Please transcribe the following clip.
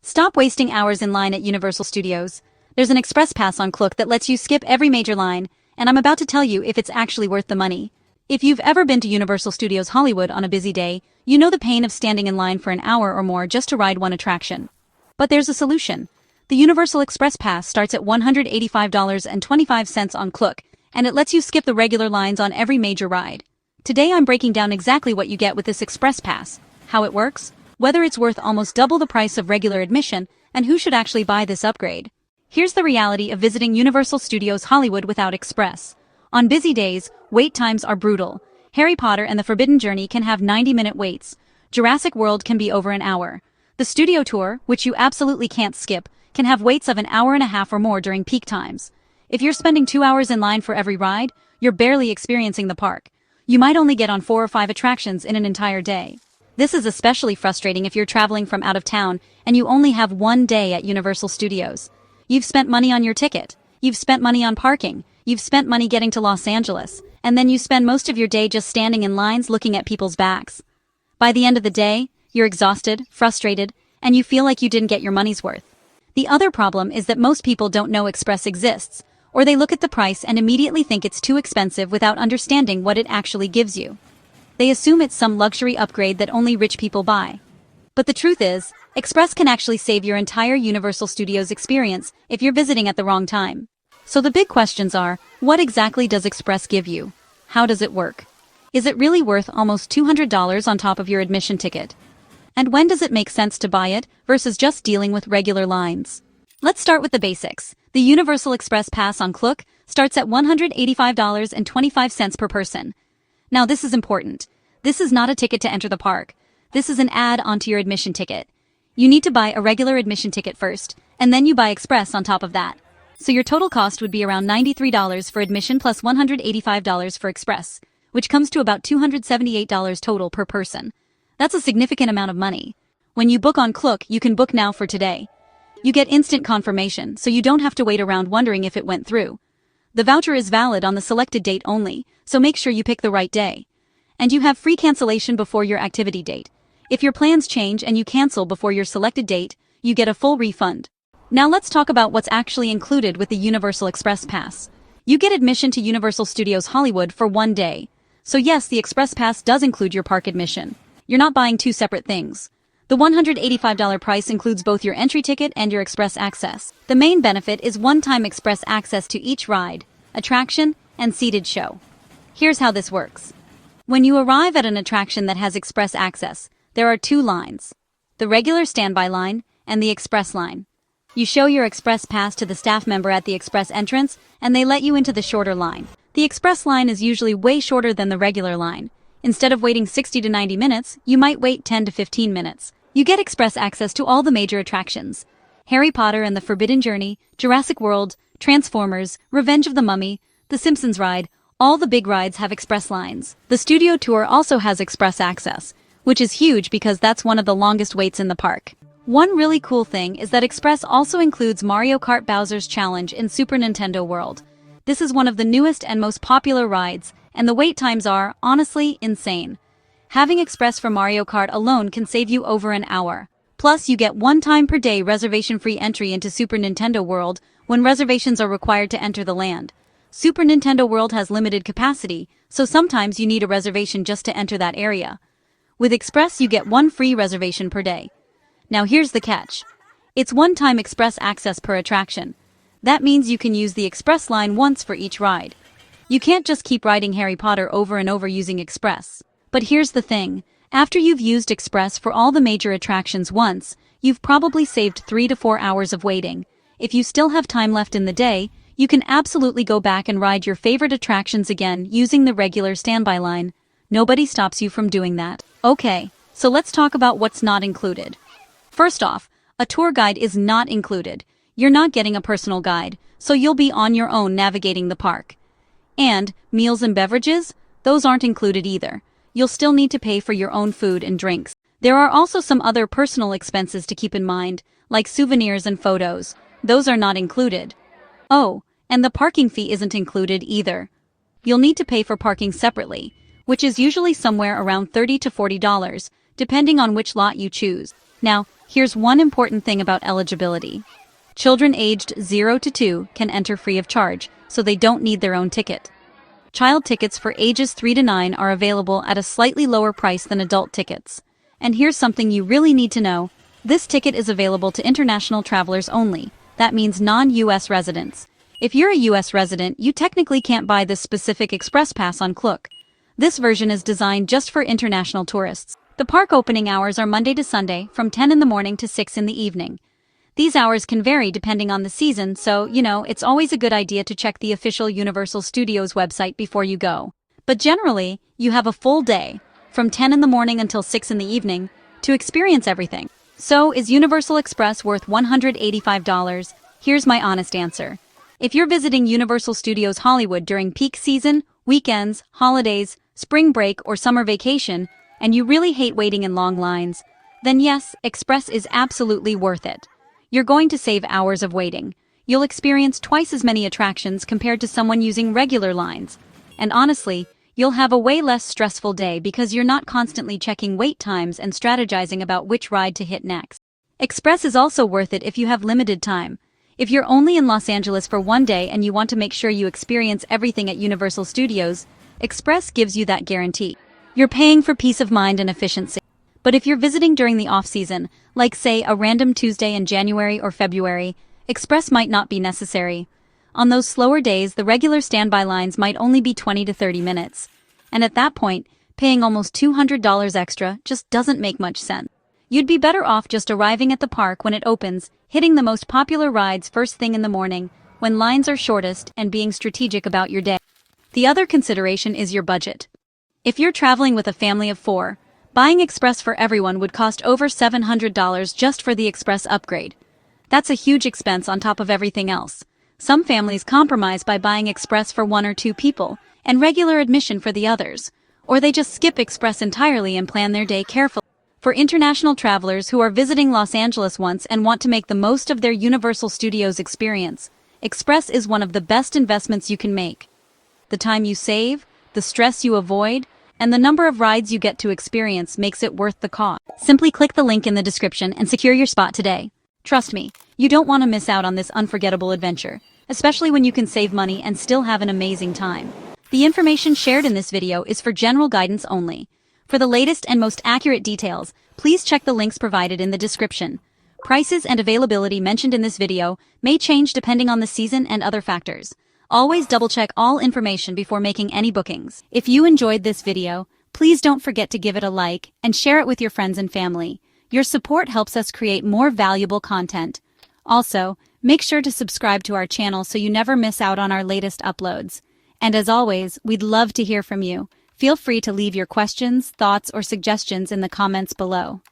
Stop wasting hours in line at Universal Studios. There's an express pass on Klook that lets you skip every major line, and I'm about to tell you if it's actually worth the money. If you've ever been to Universal Studios Hollywood on a busy day, you know the pain of standing in line for an hour or more just to ride one attraction. But there's a solution. The Universal Express Pass starts at $185.25 on Klook, and it lets you skip the regular lines on every major ride. Today I'm breaking down exactly what you get with this Express Pass, how it works, whether it's worth almost double the price of regular admission, and who should actually buy this upgrade. Here's the reality of visiting Universal Studios Hollywood without Express. On busy days, wait times are brutal. Harry Potter and the Forbidden Journey can have 90-minute waits. Jurassic World can be over an hour. The studio tour, which you absolutely can't skip, can have waits of an hour and a half or more during peak times. If you're spending 2 hours in line for every ride, you're barely experiencing the park. You might only get on 4 or 5 attractions in an entire day. This is especially frustrating if you're traveling from out of town and you only have one day at Universal Studios. You've spent money on your ticket, you've spent money on parking, you've spent money getting to Los Angeles, and then you spend most of your day just standing in lines looking at people's backs. By the end of the day, you're exhausted, frustrated, and you feel like you didn't get your money's worth. The other problem is that most people don't know Express exists, or they look at the price and immediately think it's too expensive without understanding what it actually gives you. They assume it's some luxury upgrade that only rich people buy. But the truth is, Express can actually save your entire Universal Studios experience if you're visiting at the wrong time. So the big questions are, what exactly does Express give you? How does it work? Is it really worth almost $200 on top of your admission ticket? And when does it make sense to buy it versus just dealing with regular lines? Let's start with the basics. The Universal Express Pass on Klook starts at $185.25 per person. Now this is important. This is not a ticket to enter the park. This is an add-on to your admission ticket. You need to buy a regular admission ticket first, and then you buy Express on top of that. So your total cost would be around $93 for admission plus $185 for Express, which comes to about $278 total per person. That's a significant amount of money. When you book on Klook, you can book now for today. You get instant confirmation, so you don't have to wait around wondering if it went through. The voucher is valid on the selected date only, so make sure you pick the right day. And you have free cancellation before your activity date. If your plans change and you cancel before your selected date, you get a full refund. Now let's talk about what's actually included with the Universal Express Pass. You get admission to Universal Studios Hollywood for 1 day. So yes, the Express Pass does include your park admission. You're not buying two separate things. The $185 price includes both your entry ticket and your Express access. The main benefit is one-time Express access to each ride, attraction, and seated show. Here's how this works. When you arrive at an attraction that has Express access, there are 2 lines: the regular standby line and the Express line. You show your Express pass to the staff member at the Express entrance, and they let you into the shorter line. The Express line is usually way shorter than the regular line. Instead of waiting 60 to 90 minutes, you might wait 10 to 15 minutes. You get Express access to all the major attractions: Harry Potter and the Forbidden Journey, Jurassic World, Transformers, Revenge of the Mummy, the Simpsons Ride. All the big rides have Express lines. The studio tour also has Express access, which is huge because that's one of the longest waits in the park. One really cool thing is that Express also includes Mario Kart Bowser's Challenge in Super Nintendo World. This is one of the newest and most popular rides, and the wait times are, honestly, insane. Having Express for Mario Kart alone can save you over an hour. Plus, you get 1 time per day reservation-free entry into Super Nintendo World when reservations are required to enter the land. Super Nintendo World has limited capacity, so sometimes you need a reservation just to enter that area. With Express, you get 1 free reservation per day. Now here's the catch. It's 1-time Express access per attraction. That means you can use the Express line once for each ride. You can't just keep riding Harry Potter over and over using Express. But here's the thing. After you've used Express for all the major attractions once, you've probably saved 3 to 4 hours of waiting. If you still have time left in the day, you can absolutely go back and ride your favorite attractions again using the regular standby line. Nobody stops you from doing that. Okay, so let's talk about what's not included. First off, a tour guide is not included. You're not getting a personal guide, so you'll be on your own navigating the park. And meals and beverages? Those aren't included either. You'll still need to pay for your own food and drinks. There are also some other personal expenses to keep in mind, like souvenirs and photos. Those are not included. Oh, and the parking fee isn't included either. You'll need to pay for parking separately, which is usually somewhere around $30 to $40, depending on which lot you choose. Now, Here's one important thing about eligibility. Children aged 0 to 2 can enter free of charge, so they don't need their own ticket. Child tickets for ages 3 to 9 are available at a slightly lower price than adult tickets. And here's something you really need to know. This ticket is available to international travelers only. That means non-US residents. If you're a US resident, you technically can't buy this specific express pass on Klook. This version is designed just for international tourists. The park opening hours are Monday to Sunday, from 10 in the morning to 6 in the evening. These hours can vary depending on the season, so, it's always a good idea to check the official Universal Studios website before you go. But generally, you have a full day, from 10 in the morning until 6 in the evening, to experience everything. So, is Universal Express worth $185? Here's my honest answer. If you're visiting Universal Studios Hollywood during peak season, weekends, holidays, spring break, or summer vacation, and you really hate waiting in long lines, then yes, Express is absolutely worth it. You're going to save hours of waiting. You'll experience twice as many attractions compared to someone using regular lines. And honestly, you'll have a way less stressful day because you're not constantly checking wait times and strategizing about which ride to hit next. Express is also worth it if you have limited time. If you're only in Los Angeles for one day and you want to make sure you experience everything at Universal Studios, Express gives you that guarantee. You're paying for peace of mind and efficiency. But if you're visiting during the off-season, like say a random Tuesday in January or February, Express might not be necessary. On those slower days, the regular standby lines might only be 20 to 30 minutes. And at that point, paying almost $200 extra just doesn't make much sense. You'd be better off just arriving at the park when it opens, hitting the most popular rides first thing in the morning, when lines are shortest, and being strategic about your day. The other consideration is your budget. If you're traveling with a family of 4, buying Express for everyone would cost over $700 just for the Express upgrade. That's a huge expense on top of everything else. Some families compromise by buying Express for 1 or 2 people, and regular admission for the others. Or they just skip Express entirely and plan their day carefully. For international travelers who are visiting Los Angeles once and want to make the most of their Universal Studios experience, Express is one of the best investments you can make. The time you save, the stress you avoid, and the number of rides you get to experience makes it worth the cost. Simply click the link in the description and secure your spot today. Trust me, you don't want to miss out on this unforgettable adventure, especially when you can save money and still have an amazing time. The information shared in this video is for general guidance only. For the latest and most accurate details, please check the links provided in the description. Prices and availability mentioned in this video may change depending on the season and other factors. Always double-check all information before making any bookings. If you enjoyed this video, please don't forget to give it a like and share it with your friends and family. Your support helps us create more valuable content. Also, make sure to subscribe to our channel so you never miss out on our latest uploads. And as always, we'd love to hear from you. Feel free to leave your questions, thoughts, or suggestions in the comments below.